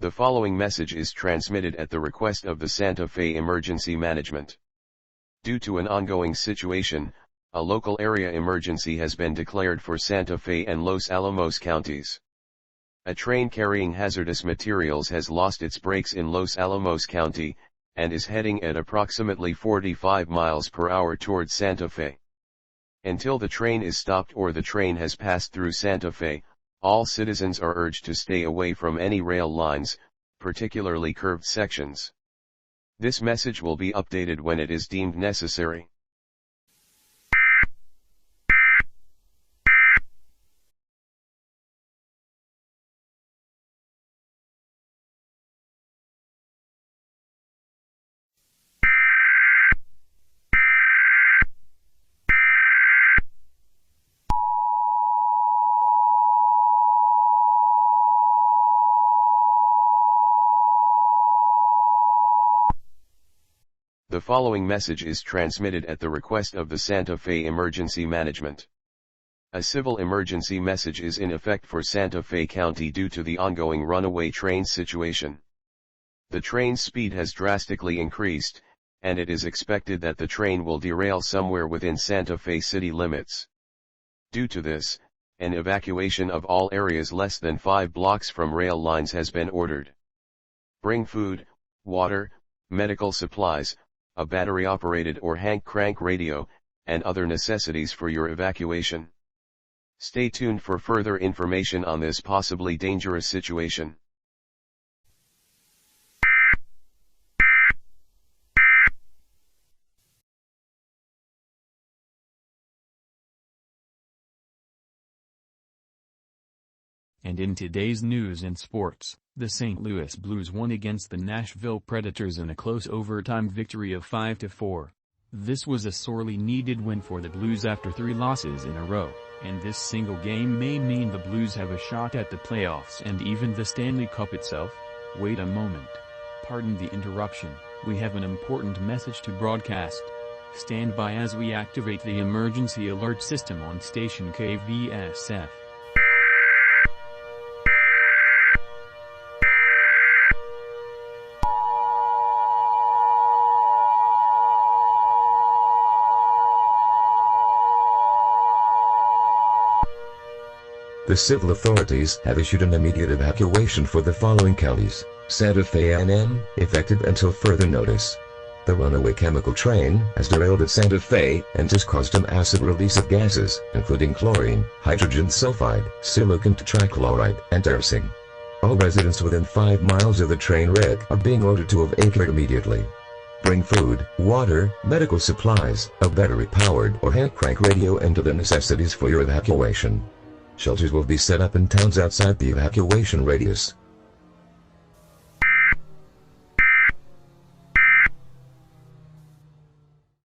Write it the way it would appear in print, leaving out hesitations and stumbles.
The following message is transmitted at the request of the Santa Fe Emergency Management. Due to an ongoing situation, a local area emergency has been declared for Santa Fe and Los Alamos counties. A train carrying hazardous materials has lost its brakes in Los Alamos County, and is heading at approximately 45 miles per hour towards Santa Fe. Until the train is stopped or the train has passed through Santa Fe, all citizens are urged to stay away from any rail lines, particularly curved sections. This message will be updated when it is deemed necessary. The following message is transmitted at the request of the Santa Fe Emergency Management. A civil emergency message is in effect for Santa Fe County due to the ongoing runaway train situation. The train's speed has drastically increased, and it is expected that the train will derail somewhere within Santa Fe city limits. Due to this, an evacuation of all areas less than 5 blocks from rail lines has been ordered. Bring food, water, medical supplies, a battery-operated or hand-crank radio, and other necessities for your evacuation. Stay tuned for further information on this possibly dangerous situation. And in today's news and sports, the St. Louis Blues won against the Nashville Predators in a close overtime victory of 5-4. This was a sorely needed win for the Blues after 3 losses in a row, and this single game may mean the Blues have a shot at the playoffs and even the Stanley Cup itself. Wait a moment. Pardon the interruption, we have an important message to broadcast. Stand by as we activate the emergency alert system on station KVSF. The civil authorities have issued an immediate evacuation for the following counties: Santa Fe A&M, effective until further notice. The runaway chemical train has derailed at Santa Fe and has caused an acid release of gases, including chlorine, hydrogen sulfide, silicon tetrachloride, and arsen. All residents within 5 miles of the train wreck are being ordered to evacuate immediately. Bring food, water, medical supplies, a battery-powered or hand-crank radio, and other necessities for your evacuation. Shelters will be set up in towns outside the evacuation radius.